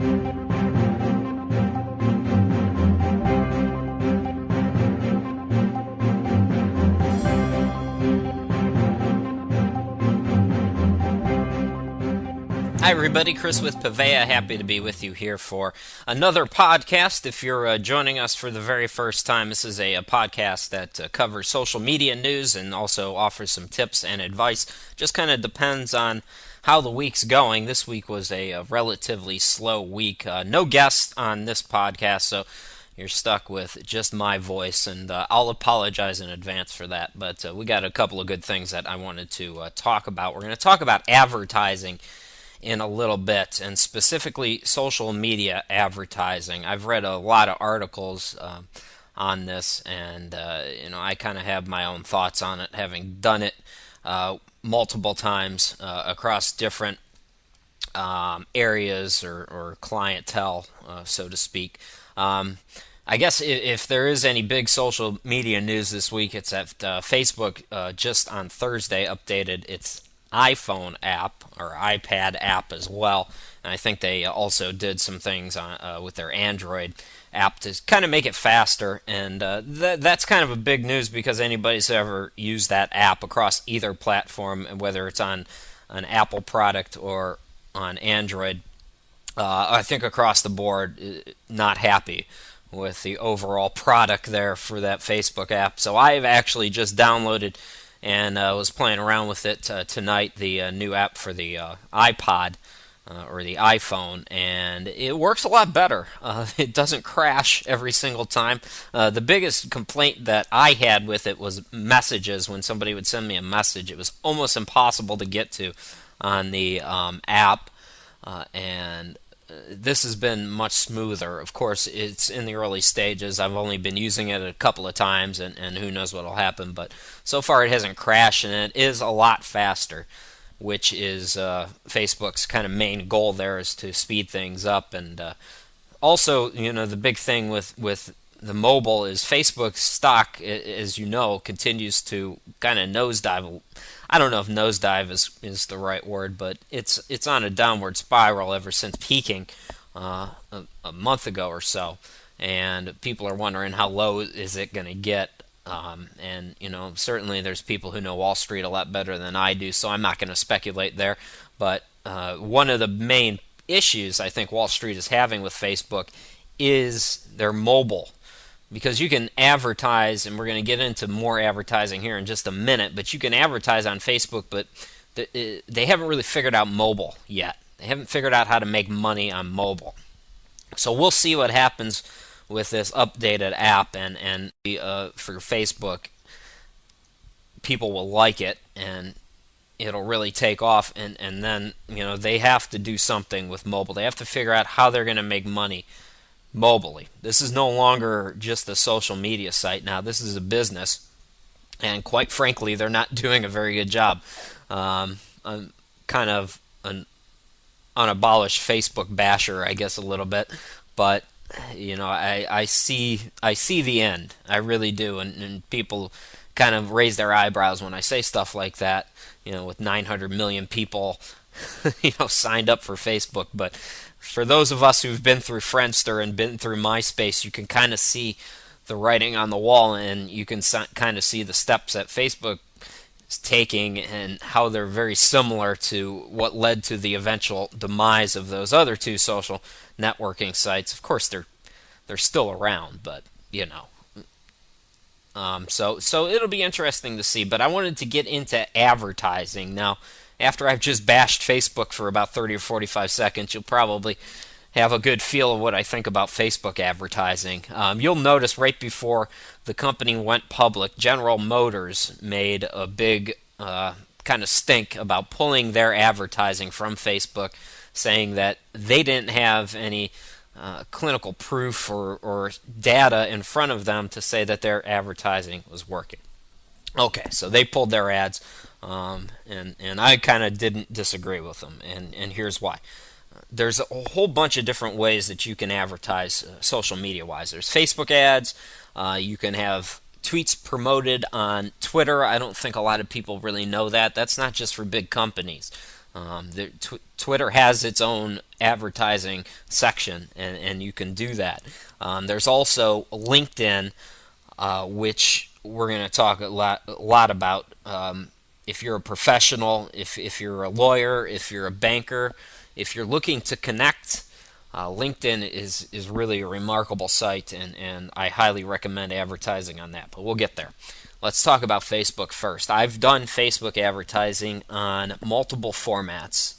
Hi everybody, Chris with Pavea. Happy to be with you here for another podcast. If you're joining us for the very first time, this is a podcast that covers social media news and also offers some tips and advice. Just kind of depends on how the week's going. This week was a relatively slow week. No guests on this podcast, so you're stuck with just my voice, and I'll apologize in advance for that. But we got a couple of good things that I wanted to talk about. We're going to talk about advertising in a little bit, and specifically social media advertising. I've read a lot of articles on this, and I kind of have my own thoughts on it, having done it multiple times across different areas or clientele, so to speak. I guess if there is any big social media news this week, it's that Facebook just on Thursday updated its iPhone app or iPad app as well, and I think they also did some things with their Android app to kind of make it faster, and that's kind of a big news because anybody's ever used that app across either platform, whether it's on an Apple product or on Android, I think across the board not happy with the overall product there for that Facebook app. So I've actually just downloaded and was playing around with it tonight, the new app for the iPod or the iPhone, and it works a lot better. It doesn't crash every single time. The biggest complaint that I had with it was messages. When somebody would send me a message, it was almost impossible to get to on the app, and this has been much smoother. Of course, it's in the early stages. I've only been using it a couple of times, and who knows what will happen. But so far, it hasn't crashed, and it is a lot faster, which is Facebook's kind of main goal there, is to speed things up. And also, the big thing with the mobile is Facebook's stock, as you know, continues to kind of nosedive. I don't know if nosedive is the right word, but it's on a downward spiral ever since peaking a month ago or so, and people are wondering how low is it going to get. And certainly there's people who know Wall Street a lot better than I do, so I'm not going to speculate there. But one of the main issues I think Wall Street is having with Facebook is their mobile. Because you can advertise, and we're going to get into more advertising here in just a minute, but you can advertise on Facebook, but they haven't really figured out mobile yet. They haven't figured out how to make money on mobile. So we'll see what happens with this updated app, and for Facebook, people will like it, and it'll really take off, and then they have to do something with mobile. They have to figure out how they're going to make money mobily. This is no longer just a social media site now. This is a business, and quite frankly, they're not doing a very good job. I'm kind of an unabolished Facebook basher, I guess, a little bit, but I see the end. I really do, and people kind of raise their eyebrows when I say stuff like that. With 900 million people, signed up for Facebook, but for those of us who've been through Friendster and been through MySpace, you can kind of see the writing on the wall, and you can kind of see the steps that Facebook is taking and how they're very similar to what led to the eventual demise of those other two social networking sites. Of course, they're still around, but so it'll be interesting to see. But I wanted to get into advertising now. After I've just bashed Facebook for about 30 or 45 seconds, you'll probably have a good feel of what I think about Facebook advertising. You'll notice right before the company went public, General Motors made a big kind of stink about pulling their advertising from Facebook, saying that they didn't have any clinical proof or data in front of them to say that their advertising was working. Okay, so they pulled their ads. And I kind of didn't disagree with them, and here's why. There's a whole bunch of different ways that you can advertise social media-wise. There's Facebook ads. You can have tweets promoted on Twitter. I don't think a lot of people really know that. That's not just for big companies. Twitter has its own advertising section, and you can do that. There's also LinkedIn, which we're going to talk a lot about. If you're a professional, if you're a lawyer, if you're a banker, if you're looking to connect, LinkedIn is really a remarkable site, and I highly recommend advertising on that. But we'll get there. Let's talk about Facebook first. I've done Facebook advertising on multiple formats.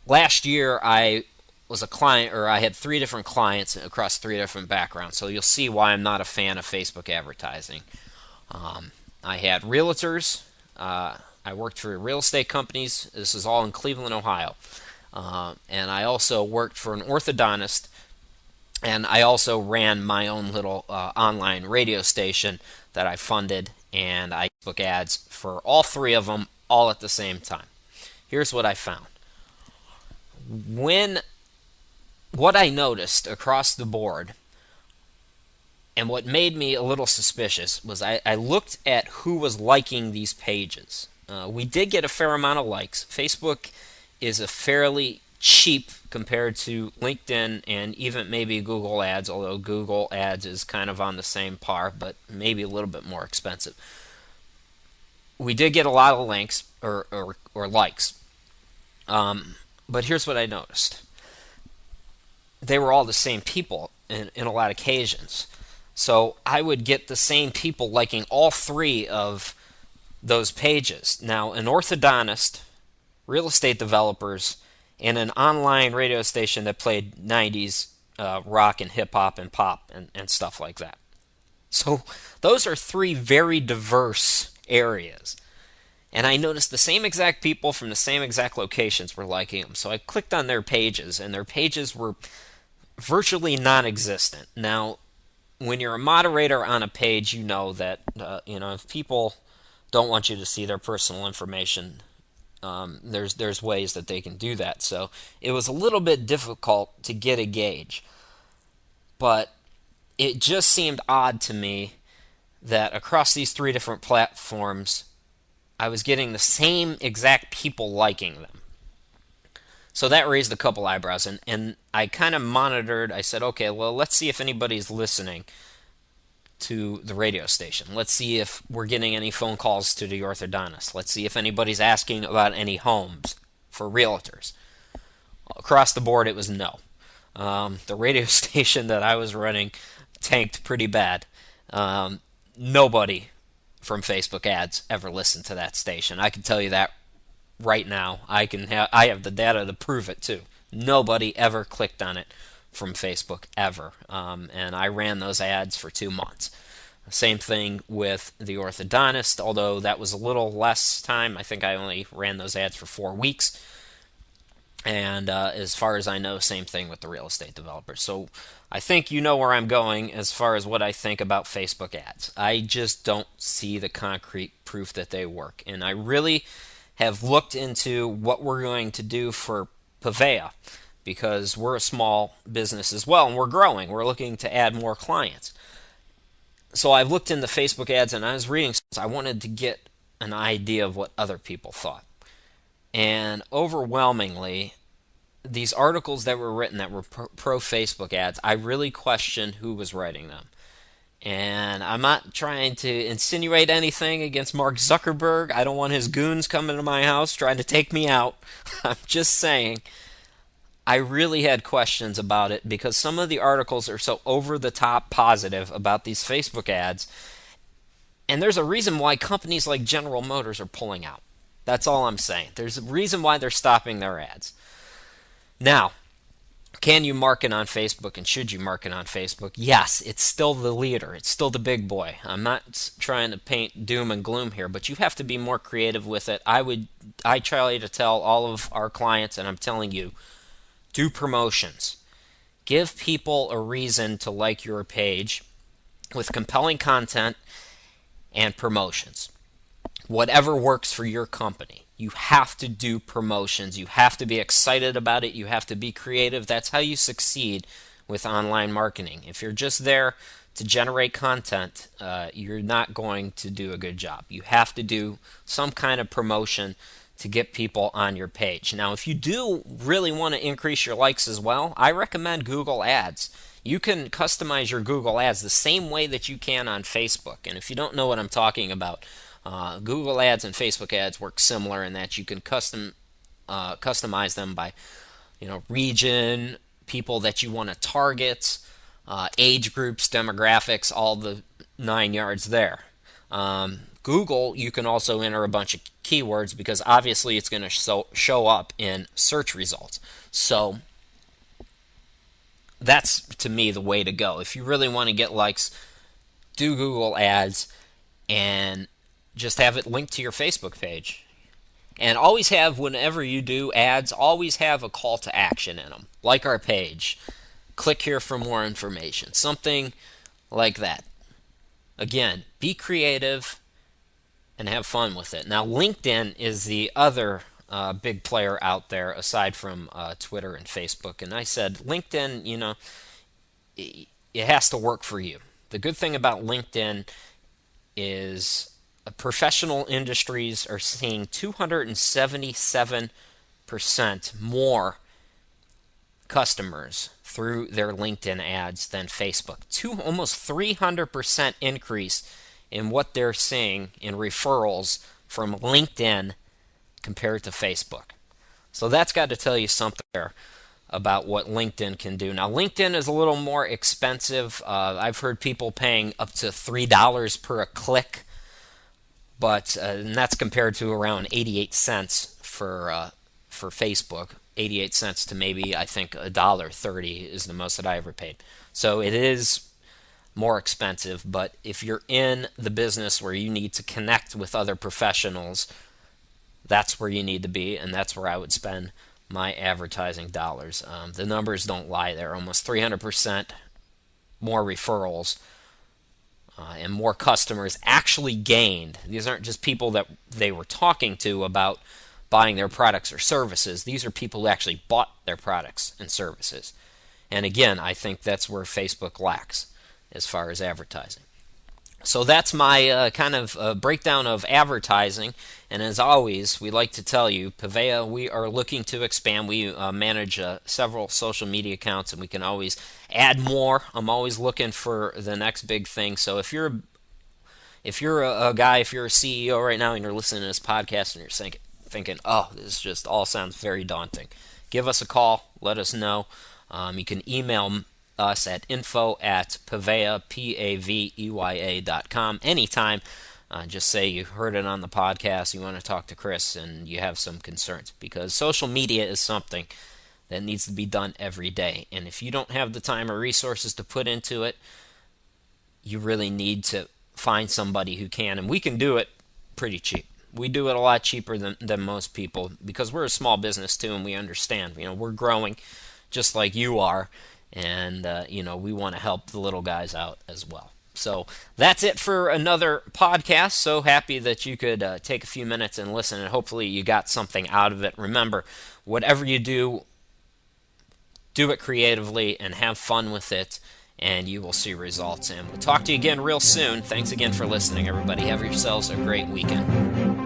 Last year, I was a client, or I had 3 different clients across 3 different backgrounds. So you'll see why I'm not a fan of Facebook advertising. I had realtors. I worked for real estate companies. This is all in Cleveland, Ohio. And I also worked for an orthodontist, and I also ran my own little online radio station that I funded, and I book ads for all 3 of them all at the same time. Here's what I found. When what I noticed across the board, and what made me a little suspicious, was I looked at who was liking these pages. We did get a fair amount of likes. Facebook is a fairly cheap compared to LinkedIn and even maybe Google Ads, although Google Ads is kind of on the same par, but maybe a little bit more expensive. We did get a lot of links or likes, but here's what I noticed. They were all the same people in a lot of occasions. So I would get the same people liking all 3 of those pages. Now, an orthodontist, real estate developers, and an online radio station that played 90s rock and hip hop and pop and stuff like that. So those are 3 very diverse areas. And I noticed the same exact people from the same exact locations were liking them. So I clicked on their pages, and their pages were virtually non-existent. Now, when you're a moderator on a page, you know that if people don't want you to see their personal information, there's ways that they can do that. So it was a little bit difficult to get a gauge, but it just seemed odd to me that across these 3 different platforms, I was getting the same exact people liking them. So that raised a couple eyebrows, and I kind of monitored. I said, okay, well, let's see if anybody's listening to the radio station. Let's see if we're getting any phone calls to the orthodontist. Let's see if anybody's asking about any homes for realtors. Across the board, it was no. The radio station that I was running tanked pretty bad. Nobody from Facebook ads ever listened to that station. I can tell you that right now. I have the data to prove it too. Nobody ever clicked on it from Facebook ever, and I ran those ads for 2 months. Same thing with the orthodontist, although that was a little less time. I think I only ran those ads for 4 weeks. And as far as I know, same thing with the real estate developer. So I think you know where I'm going as far as what I think about Facebook ads. I just don't see the concrete proof that they work. And I really have looked into what we're going to do for Pavea, because we're a small business as well, and we're growing. We're looking to add more clients. So I've looked into Facebook ads, and I was reading, I wanted to get an idea of what other people thought. And overwhelmingly, these articles that were written that were pro Facebook ads, I really questioned who was writing them. And I'm not trying to insinuate anything against Mark Zuckerberg. I don't want his goons coming to my house trying to take me out. I'm just saying I really had questions about it, because some of the articles are so over the top positive about these Facebook ads. And there's a reason why companies like General Motors are pulling out. That's all I'm saying. There's a reason why they're stopping their ads. Now, can you market on Facebook, and should you market on Facebook? Yes, it's still the leader. It's still the big boy. I'm not trying to paint doom and gloom here, but you have to be more creative with it. I try to tell all of our clients, and I'm telling you, do promotions. Give people a reason to like your page with compelling content and promotions. Whatever works for your company. You have to do promotions. You have to be excited about it. You have to be creative. That's how you succeed with online marketing. If you're just there to generate content, you're not going to do a good job. You have to do some kind of promotion to get people on your page. Now, if you do really want to increase your likes as well, I recommend Google Ads. You can customize your Google Ads the same way that you can on Facebook. And if you don't know what I'm talking about, Google Ads and Facebook Ads work similar in that you can customize them by region, people that you want to target, age groups, demographics, all the 9 yards there. Google, you can also enter a bunch of keywords because obviously it's going to show up in search results. So that's, to me, the way to go. If you really want to get likes, do Google Ads and just have it linked to your Facebook page. And always have, whenever you do ads, always have a call to action in them, like our page. Click here for more information. Something like that. Again, be creative and have fun with it. Now, LinkedIn is the other big player out there aside from Twitter and Facebook. And I said, LinkedIn, it has to work for you. The good thing about LinkedIn is professional industries are seeing 277% more customers through their LinkedIn ads than Facebook. Almost 300% increase in what they're seeing in referrals from LinkedIn compared to Facebook. So that's got to tell you something there about what LinkedIn can do. Now, LinkedIn is a little more expensive. I've heard people paying up to $3 per click, but and that's compared to around 88 cents for Facebook. 88 cents to maybe, I think, $1.30 is the most that I ever paid. So it is more expensive, but if you're in the business where you need to connect with other professionals, that's where you need to be, and that's where I would spend my advertising dollars. The numbers don't lie there. Almost 300% more referrals and more customers actually gained. These aren't just people that they were talking to about buying their products or services. These are people who actually bought their products and services. And again, I think that's where Facebook lacks as far as advertising. So that's my kind of breakdown of advertising. And as always, we like to tell you, Pavea, we are looking to expand. We manage several social media accounts, and we can always add more. I'm always looking for the next big thing. So if you're a guy, if you're a CEO right now, and you're listening to this podcast, and you're thinking, oh, this just all sounds very daunting, give us a call. Let us know. You can email us at info@pavea, PAVEYA.com anytime. Just say you heard it on the podcast, you want to talk to Chris, and you have some concerns, because social media is something that needs to be done every day. And if you don't have the time or resources to put into it, you really need to find somebody who can. And we can do it pretty cheap. We do it a lot cheaper than most people, because we're a small business too, and we understand. We're growing just like you are, and we want to help the little guys out as well. So that's it for another podcast. So happy that you could take a few minutes and listen, and hopefully you got something out of it. Remember, whatever you do, do it creatively and have fun with it, and you will see results. And we'll talk to you again real soon. Thanks again for listening, everybody. Have yourselves a great weekend.